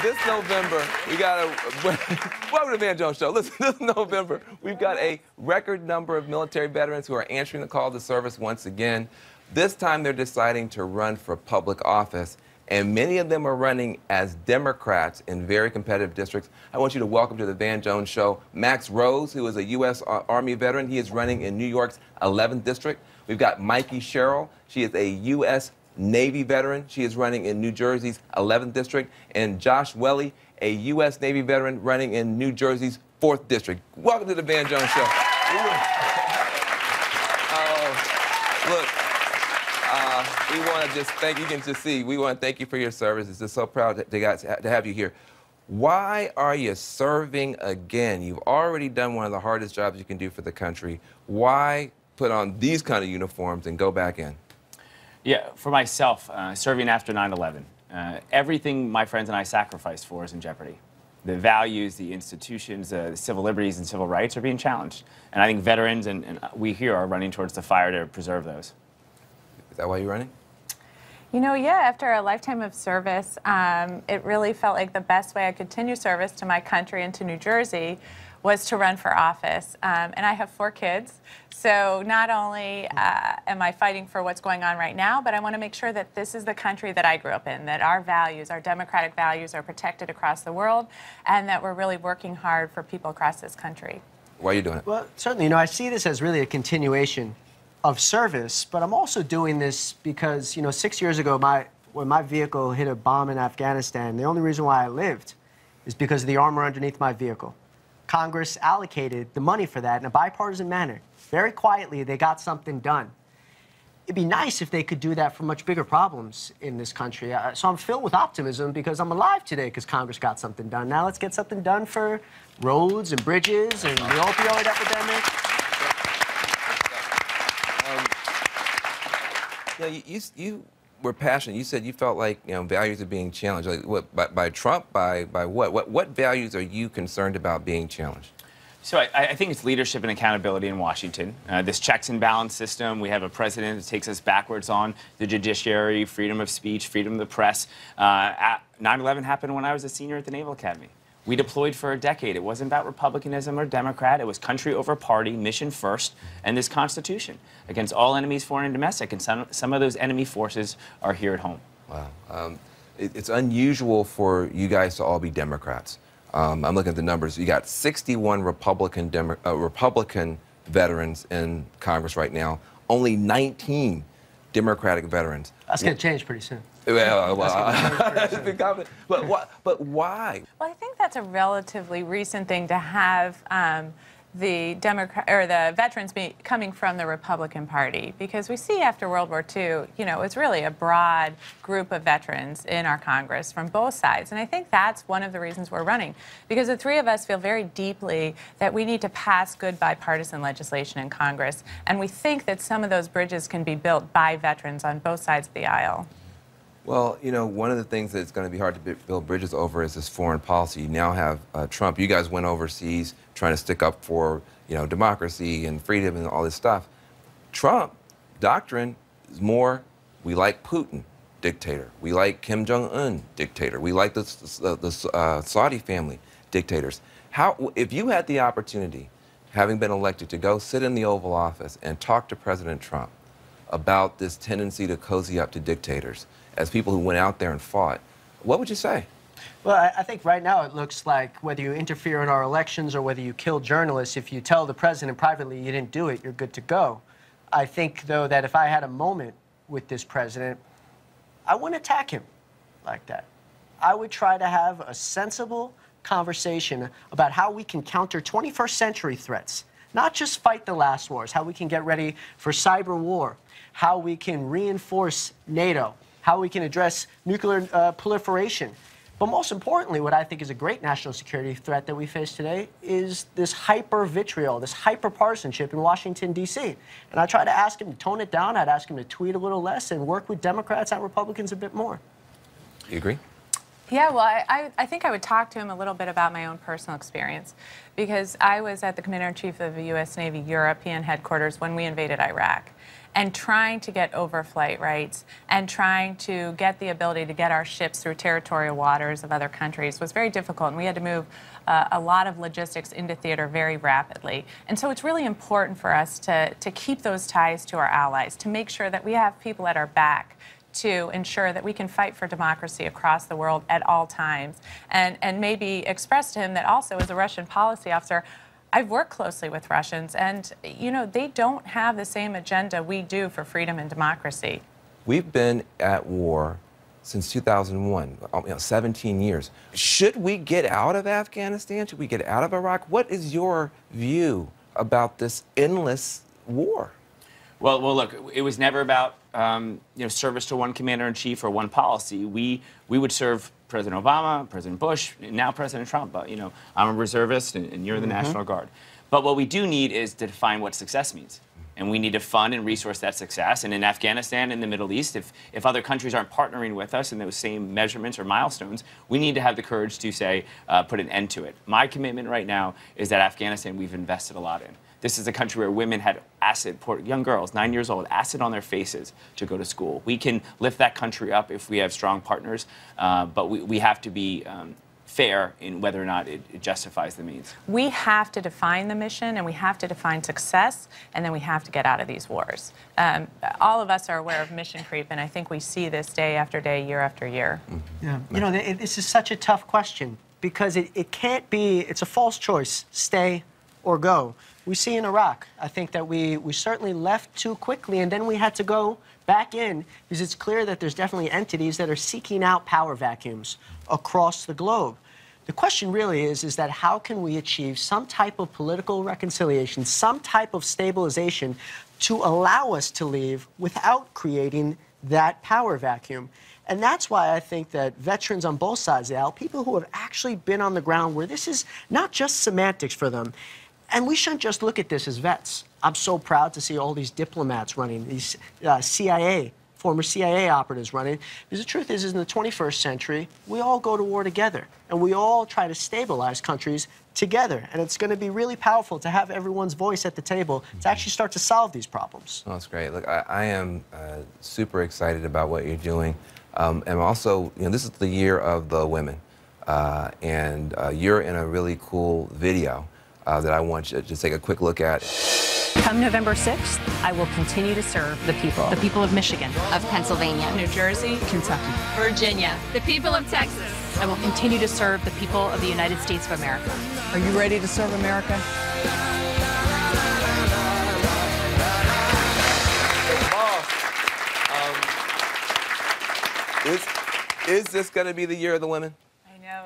this November, we got a... Welcome to the Van Jones Show. Listen, this November, we've got a record number of military veterans who are answering the call to service once again. This time, they're deciding to run for public office, and many of them are running as Democrats in very competitive districts. I want you to welcome to the Van Jones Show Max Rose, who is a U.S. Army veteran. He is running in New York's 11th district. We've got Mikey Sherrill. She is a U.S. Navy veteran. She is running in New Jersey's 11th district. And Josh Welle, a U.S. Navy veteran running in New Jersey's 4th district. Welcome to the Van Jones Show. Look, we want to just thank you. You can just see, we want to thank you for your service. It's just so proud to have you here. Why are you serving again? You've already done one of the hardest jobs you can do for the country. Why put on these kind of uniforms and go back in? Yeah, for myself, serving after 9/11, everything my friends and I sacrificed for is in jeopardy. The values, the institutions, the civil liberties and civil rights are being challenged. And I think veterans and we here are running towards the fire to preserve those. Is that why you're running? You know, yeah, after a lifetime of service, it really felt like the best way I could continue service to my country and to New Jersey was to run for office. And I have 4 kids, so not only am I fighting for what's going on right now, but I want to make sure that this is the country that I grew up in, that our values, our democratic values, are protected across the world, and that we're really working hard for people across this country. Why are you doing it? Well, certainly, you know, I see this as really a continuation of service, but I'm also doing this because, you know, 6 years ago, when my vehicle hit a bomb in Afghanistan, the only reason why I lived is because of the armor underneath my vehicle. Congress allocated the money for that in a bipartisan manner. Very quietly, they got something done. It'd be nice if they could do that for much bigger problems in this country. So I'm filled with optimism because I'm alive today because Congress got something done. Now let's get something done for roads and bridges and the opioid epidemic. You were passionate. You said you felt like, you know, values are being challenged. Like what, by Trump? By what? What values are you concerned about being challenged? So I think it's leadership and accountability in Washington. This checks and balance system. We have a president that takes us backwards on the judiciary, freedom of speech, freedom of the press. 9/11 happened when I was a senior at the Naval Academy. We deployed for a decade. It wasn't about Republicanism or Democrat. It was country over party, mission first, and this Constitution against all enemies, foreign and domestic. And some of those enemy forces are here at home. Wow. It's unusual for you guys to all be Democrats. I'm looking at the numbers. You got 61 Republican veterans in Congress right now. Only 19 Democratic veterans. That's going to change pretty soon. Well, but why? Well, I think that's a relatively recent thing to have the veterans coming from the Republican Party, because we see after World War II, you know, it's really a broad group of veterans in our Congress from both sides. And I think that's one of the reasons we're running, because the 3 of us feel very deeply that we need to pass good bipartisan legislation in Congress. And we think that some of those bridges can be built by veterans on both sides of the aisle. Well, you know, one of the things that's going to be hard to build bridges over is this foreign policy. You now have Trump. You guys went overseas trying to stick up for, you know, democracy and freedom and all this stuff. Trump doctrine is more, we like Putin, dictator. We like Kim Jong-un, dictator. We like the Saudi family, dictators. If you had the opportunity, having been elected, to go sit in the Oval Office and talk to President Trump about this tendency to cozy up to dictators, as people who went out there and fought, what would you say? Well, I think right now it looks like whether you interfere in our elections or whether you kill journalists, if you tell the president privately you didn't do it, you're good to go. I think, though, that if I had a moment with this president, I wouldn't attack him like that. I would try to have a sensible conversation about how we can counter 21st century threats, not just fight the last wars, how we can get ready for cyber war, how we can reinforce NATO, how we can address nuclear proliferation. But most importantly, what I think is a great national security threat that we face today is this hyper-vitriol, this hyper-partisanship in Washington, D.C. And I try to ask him to tone it down. I'd ask him to tweet a little less and work with Democrats and Republicans a bit more. You agree? Yeah, well, I think I would talk to him a little bit about my own personal experience, because I was at the Commander-in-Chief of the U.S. Navy European headquarters when we invaded Iraq. and trying to get overflight rights and trying to get the ability to get our ships through territorial waters of other countries was very difficult, and we had to move a lot of logistics into theater very rapidly. And so it's really important for us to keep those ties to our allies, to make sure that we have people at our back to ensure that we can fight for democracy across the world at all times. And maybe express to him that also, as a Russian policy officer, I've worked closely with Russians, and you know, they don't have the same agenda we do for freedom and democracy. We've been at war since 2001, 17 years. Should we get out of Afghanistan? Should we get out of Iraq? What is your view about this endless war? Well, look, it was never about service to one commander-in-chief or one policy. We would serve President Obama, President Bush, and now President Trump. I'm a reservist, and you're the National Guard. But what we do need is to define what success means. And we need to fund and resource that success. And in Afghanistan and the Middle East, if other countries aren't partnering with us in those same measurements or milestones, we need to have the courage to say, put an end to it. My commitment right now is that Afghanistan we've invested a lot in. This is a country where women had acid poured, young girls, 9 years old, acid on their faces to go to school. We can lift that country up if we have strong partners, but we have to be fair in whether or not it justifies the means. We have to define the mission, and we have to define success, and then we have to get out of these wars. All of us are aware of mission creep, and I think we see this day after day, year after year. Yeah. You know, this is such a tough question because it can't be, it's a false choice, stay or go. We see in Iraq, I think that we certainly left too quickly, and then we had to go back in because it's clear that there's definitely entities that are seeking out power vacuums across the globe. The question really is that how can we achieve some type of political reconciliation, some type of stabilization to allow us to leave without creating that power vacuum? And that's why I think that veterans on both sides of the aisle, people who have actually been on the ground where this is not just semantics for them, and we shouldn't just look at this as vets. I'm so proud to see all these diplomats running, these former CIA operatives running. Because the truth is in the 21st century, we all go to war together, and we all try to stabilize countries together. And it's going to be really powerful to have everyone's voice at the table to actually start to solve these problems. Oh, that's great. Look, I am super excited about what you're doing. And also, this is the year of the women. And you're in a really cool video that I want you to take a quick look at. Come November 6th, I will continue to serve the people of Michigan, of Pennsylvania, New Jersey, Kentucky, Virginia, the people of Texas. I will continue to serve the people of the United States of America. Are you ready to serve America? Is this going to be the year of the women?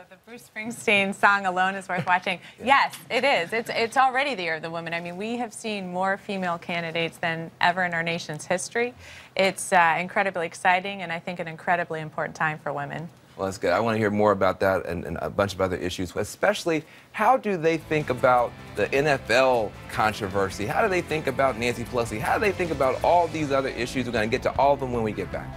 The Bruce Springsteen song alone is worth watching. Yes, it is. It's already the year of the woman. I mean, we have seen more female candidates than ever in our nation's history. It's incredibly exciting, and I think an incredibly important time for women. Well, that's good. I want to hear more about that and a bunch of other issues, especially how do they think about the NFL controversy? How do they think about Nancy Pelosi? How do they think about all these other issues? We're going to get to all of them when we get back.